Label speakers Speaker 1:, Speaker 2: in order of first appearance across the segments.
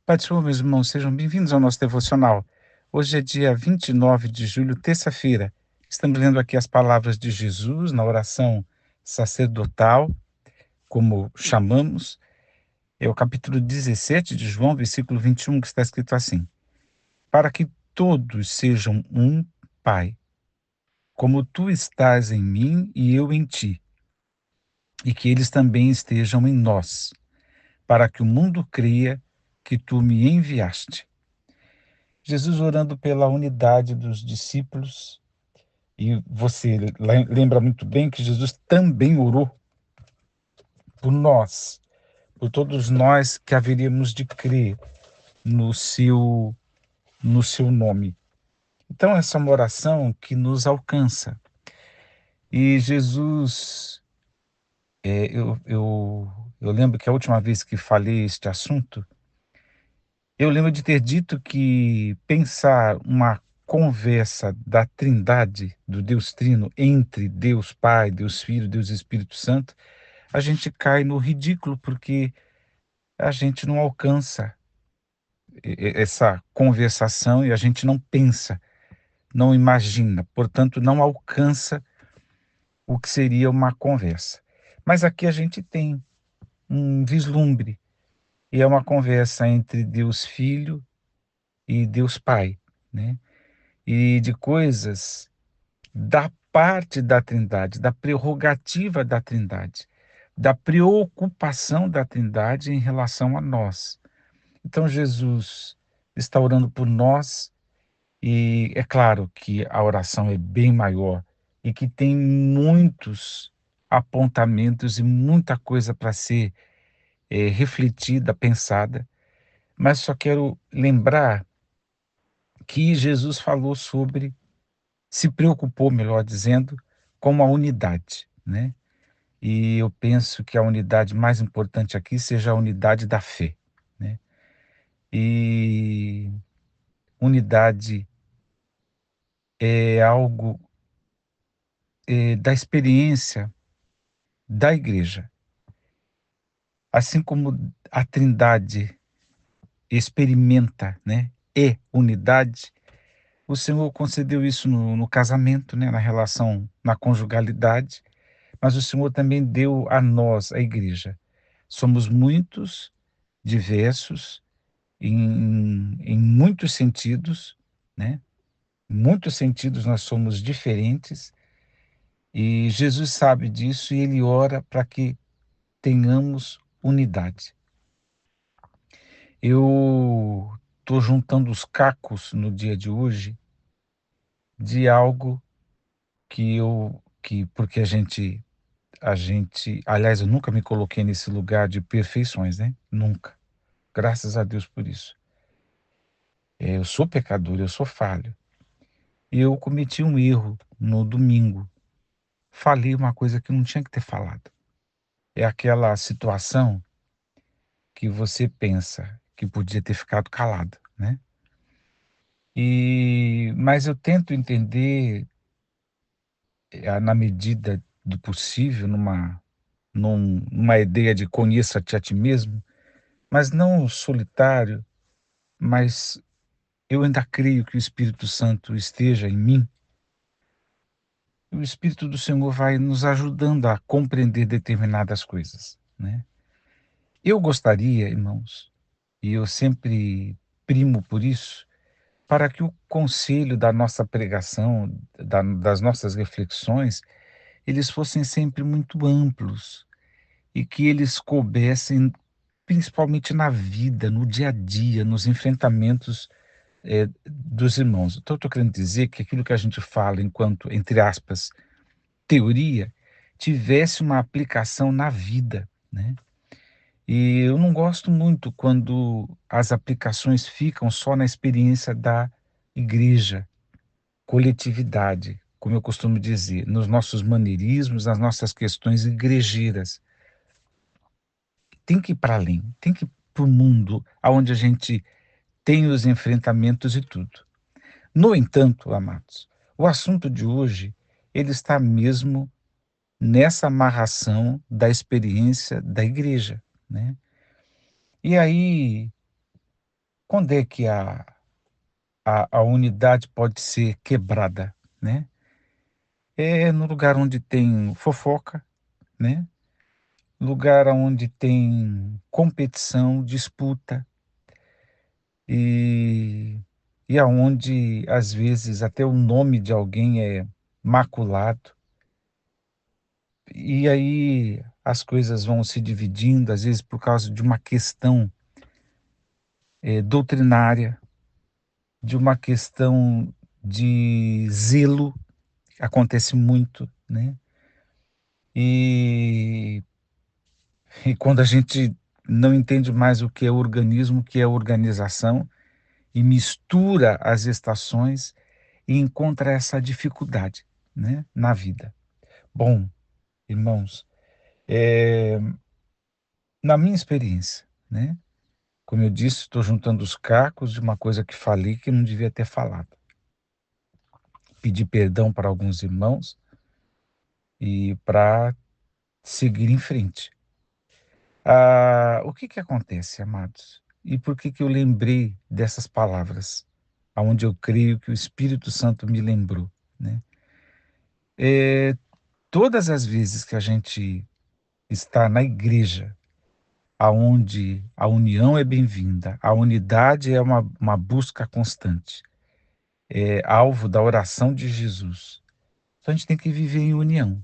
Speaker 1: Pai do Senhor, meus irmãos, sejam bem-vindos ao nosso devocional. Hoje é dia 29 de julho, terça-feira. Estamos lendo aqui as palavras de Jesus na oração sacerdotal, como chamamos. É o capítulo 17 de João, versículo 21, que está escrito assim: Para que todos sejam um, Pai, como tu estás em mim e eu em ti, e que eles também estejam em nós, para que o mundo creia que tu me enviaste. Jesus orando pela unidade dos discípulos, e você lembra muito bem que Jesus também orou por nós, por todos nós que haveríamos de crer no seu, no seu nome. Então, essa é uma oração que nos alcança. E Jesus, é, eu, eu, eu lembro que a última vez que falei este assunto, eu lembro de ter dito que pensar uma conversa da Trindade, do Deus Trino, entre Deus Pai, Deus Filho, Deus Espírito Santo, a gente cai no ridículo, porque a gente não alcança essa conversação e a gente não pensa, não imagina, portanto, não alcança o que seria uma conversa. Mas aqui a gente tem um vislumbre, e é uma conversa entre Deus Filho e Deus Pai, né? E de coisas da parte da Trindade, da prerrogativa da Trindade, da preocupação da Trindade em relação a nós. Então Jesus está orando por nós e é claro que a oração é bem maior e que tem muitos apontamentos e muita coisa para ser refletida, pensada, mas só quero lembrar que Jesus falou sobre, se preocupou, melhor dizendo, com a unidade, né? E eu penso que a unidade mais importante aqui seja a unidade da fé, né? E unidade é algo da experiência da igreja. Assim como a Trindade experimenta, né? É unidade, o Senhor concedeu isso no casamento, né? Na relação, na conjugalidade, mas o Senhor também deu a nós, a igreja. Somos muitos, diversos, em muitos sentidos, né? Em muitos sentidos nós somos diferentes e Jesus sabe disso e ele ora para que tenhamos unidade. Eu estou juntando os cacos no dia de hoje de algo porque aliás, eu nunca me coloquei nesse lugar de perfeições, né? Nunca. Graças a Deus por isso. Eu sou pecador, eu sou falho. E eu cometi um erro no domingo. Falei uma coisa que não tinha que ter falado. É aquela situação que você pensa que podia ter ficado calado, né? Mas eu tento entender, na medida do possível, numa ideia de conheça-te a ti mesmo, mas não solitário, mas eu ainda creio que o Espírito Santo esteja em mim. E o Espírito do Senhor vai nos ajudando a compreender determinadas coisas, né? Eu gostaria, irmãos, e eu sempre primo por isso, para que o conselho da nossa pregação, das nossas reflexões, eles fossem sempre muito amplos e que eles coubessem principalmente na vida, no dia a dia, nos enfrentamentos dos irmãos. Então, eu estou querendo dizer que aquilo que a gente fala enquanto, entre aspas, teoria, tivesse uma aplicação na vida, né? E eu não gosto muito quando as aplicações ficam só na experiência da igreja, coletividade, como eu costumo dizer, nos nossos maneirismos, nas nossas questões igrejeiras. Tem que ir para além, tem que ir para o mundo onde a gente tem os enfrentamentos e tudo. No entanto, amados, o assunto de hoje, ele está mesmo nessa amarração da experiência da igreja, né? E aí quando é que a unidade pode ser quebrada, né? É no lugar onde tem fofoca, né? Lugar onde tem competição, disputa e e aonde, às vezes, até o nome de alguém é maculado. E aí as coisas vão se dividindo, às vezes por causa de uma questão, doutrinária, de uma questão de zelo, acontece muito, né. E e quando a gente não entende mais o que é organismo, o que é organização, e mistura as estações e encontra essa dificuldade, né, na vida. Bom, irmãos, eh, na minha experiência, né, como eu disse, estou juntando os cacos de uma coisa que falei que não devia ter falado. Pedi perdão para alguns irmãos e para seguir em frente. O que que acontece, amados? E por que que eu lembrei dessas palavras? Aonde eu creio que o Espírito Santo me lembrou, né? Eh, Todas as vezes que a gente está na igreja, aonde a união é bem-vinda, a unidade é uma busca constante, é alvo da oração de Jesus. Então a gente tem que viver em união,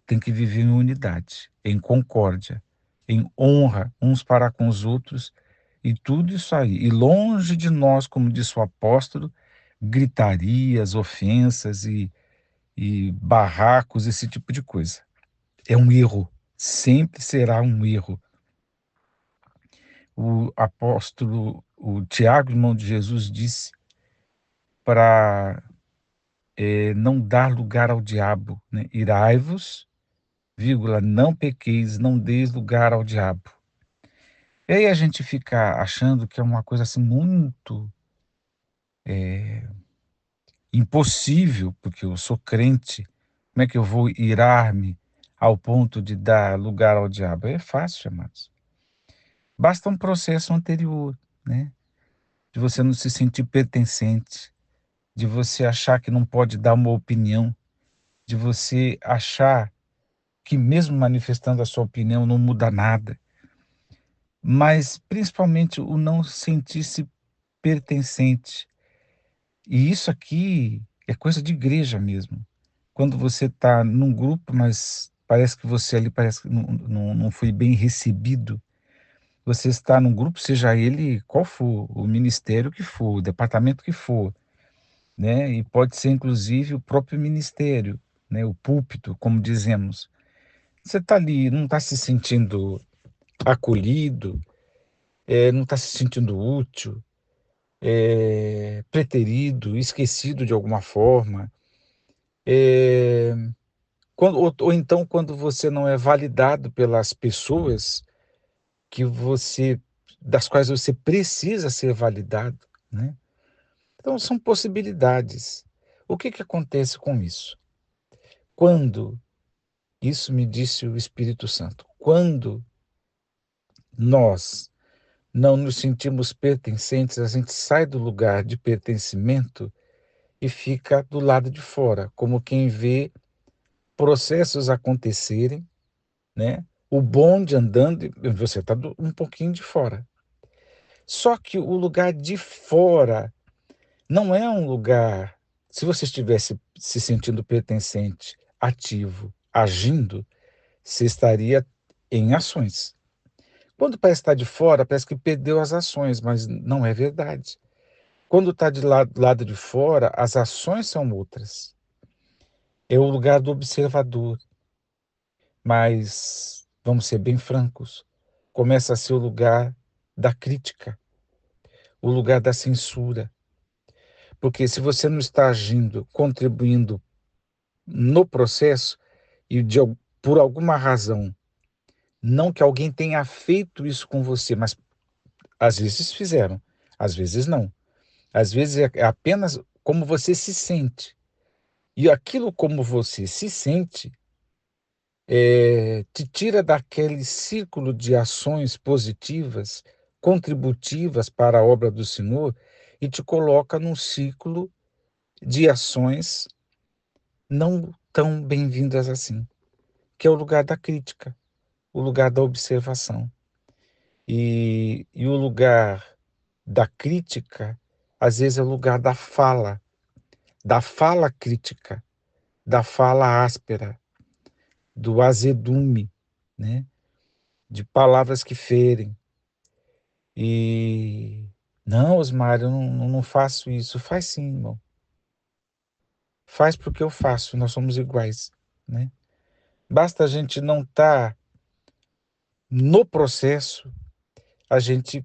Speaker 1: tem que viver em unidade, em concórdia, em honra uns para com os outros e tudo isso aí. E longe de nós, como disse o apóstolo, gritarias, ofensas e barracos, esse tipo de coisa. É um erro, sempre será um erro. O apóstolo, o Tiago, irmão de Jesus, disse para não dar lugar ao diabo, né? Irai-vos, vírgula, não pequeis, não deis lugar ao diabo. E aí a gente fica achando que é uma coisa assim muito impossível, porque eu sou crente, como é que eu vou irar-me ao ponto de dar lugar ao diabo? É fácil, amados. Basta um processo anterior, né? De você não se sentir pertencente, de você achar que não pode dar uma opinião, de você achar que mesmo manifestando a sua opinião não muda nada, mas principalmente o não sentir-se pertencente. E isso aqui é coisa de igreja mesmo. Quando você está num grupo, mas parece que você ali parece que não foi bem recebido, você está num grupo, seja ele qual for, o ministério que for, o departamento que for, né, e pode ser inclusive o próprio ministério, né, o púlpito, como dizemos. Você está ali, não está se sentindo acolhido, não está se sentindo útil, preterido, esquecido de alguma forma, eh, ou então quando você não é validado pelas pessoas que você das quais você precisa ser validado, né. Então são possibilidades. O que que acontece com isso? Quando isso me disse o Espírito Santo, quando nós não nos sentimos pertencentes, a gente sai do lugar de pertencimento e fica do lado de fora, como quem vê processos acontecerem, né? O bonde andando e você está um pouquinho de fora. Só que o lugar de fora não é um lugar. Se você estivesse se sentindo pertencente, ativo, agindo, você estaria em ações. Quando parece estar de fora, parece que perdeu as ações, mas não é verdade. Quando está de lado de fora, as ações são outras. É o lugar do observador. Mas, vamos ser bem francos, começa a ser o lugar da crítica, o lugar da censura. Porque se você não está agindo, contribuindo no processo, e por alguma razão, não que alguém tenha feito isso com você, mas às vezes fizeram, às vezes não. Às vezes é apenas como você se sente. E aquilo como você se sente, te tira daquele círculo de ações positivas contributivas para a obra do Senhor e te coloca num ciclo de ações não tão bem-vindas assim, que é o lugar da crítica, o lugar da observação. E o lugar da crítica, às vezes, é o lugar da fala crítica, da fala áspera, do azedume, né? De palavras que ferem. E não, Osmar, eu não faço isso. Faz sim, irmão. Faz porque eu faço, nós somos iguais, né? Basta a gente não estar no processo, a gente,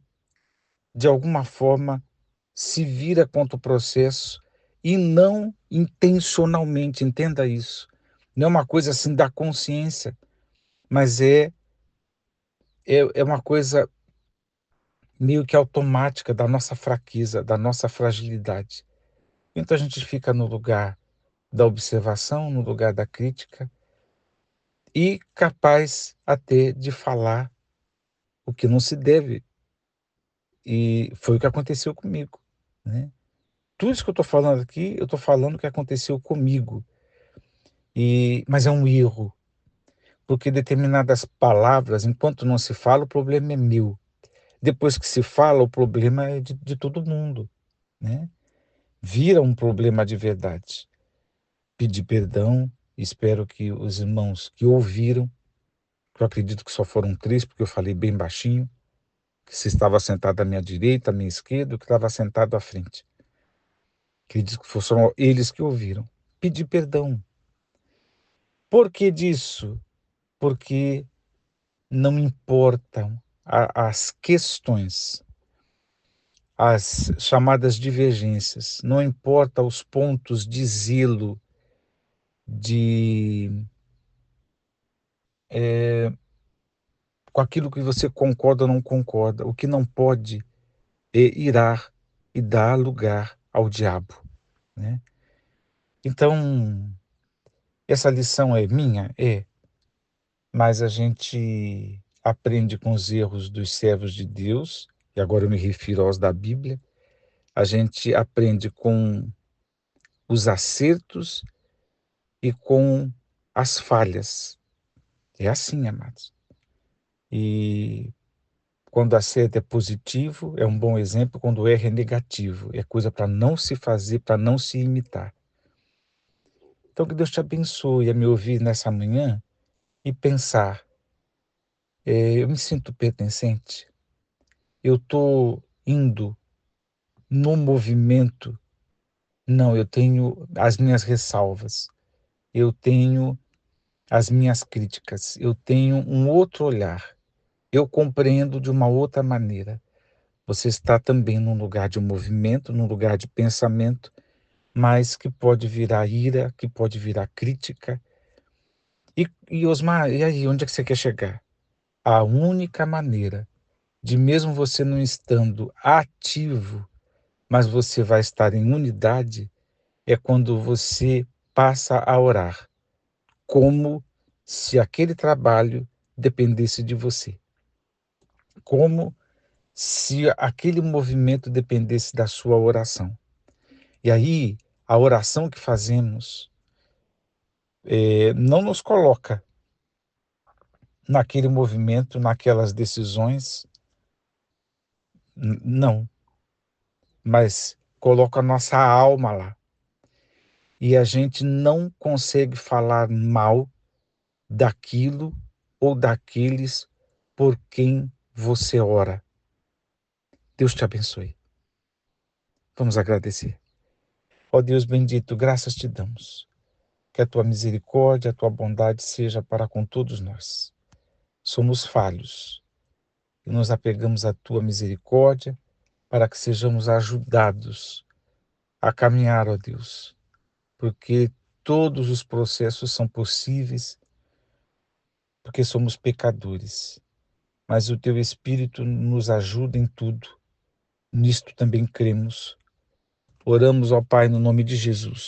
Speaker 1: de alguma forma, se vira contra o processo e não intencionalmente, entenda isso. Não é uma coisa assim da consciência, mas é uma coisa meio que automática da nossa fraqueza, da nossa fragilidade. Então a gente fica no lugar da observação, no lugar da crítica e capaz até de falar o que não se deve. E foi o que aconteceu comigo, né? Tudo isso que eu estou falando aqui, eu estou falando o que aconteceu comigo. Mas é um erro, porque determinadas palavras, enquanto não se fala, o problema é meu. Depois que se fala, o problema é de todo mundo, né? Vira um problema de verdade. Pedir perdão, espero que os irmãos que ouviram, que eu acredito que só foram 3, porque eu falei bem baixinho, que se estava sentado à minha direita, à minha esquerda, o que estava sentado à frente. Acredito que foram eles que ouviram. Pedir perdão. Por que disso? Porque não importam as questões, as chamadas divergências, não importa os pontos de zelo, de com aquilo que você concorda ou não concorda. O que não pode é irar e dar lugar ao diabo, né? Então, essa lição é minha? É, mas a gente aprende com os erros dos servos de Deus, e agora eu me refiro aos da Bíblia, a gente aprende com os acertos e com as falhas. É assim, amados. E quando acerta é positivo, é um bom exemplo, quando erra é negativo, é coisa para não se fazer, para não se imitar. Então que Deus te abençoe a me ouvir nessa manhã e pensar, eu me sinto pertencente, eu estou indo no movimento, não, eu tenho as minhas ressalvas, eu tenho as minhas críticas, eu tenho um outro olhar, eu compreendo de uma outra maneira. Você está também num lugar de movimento, num lugar de pensamento, mas que pode virar ira, que pode virar crítica. E Osmar, e aí, onde é que você quer chegar? A única maneira de mesmo você não estando ativo, mas você vai estar em unidade, é quando você passa a orar, como se aquele trabalho dependesse de você, como se aquele movimento dependesse da sua oração. E aí, a oração que fazemos não nos coloca naquele movimento, naquelas decisões, não, mas coloca a nossa alma lá. E a gente não consegue falar mal daquilo ou daqueles por quem você ora. Deus te abençoe. Vamos agradecer. Ó Deus bendito, graças te damos. Que a tua misericórdia, a tua bondade seja para com todos nós. Somos falhos e nos apegamos à tua misericórdia para que sejamos ajudados a caminhar, ó Deus, porque todos os processos são possíveis, porque somos pecadores, mas o teu Espírito nos ajuda em tudo. Nisto também cremos. Oramos, ó Pai, no nome de Jesus.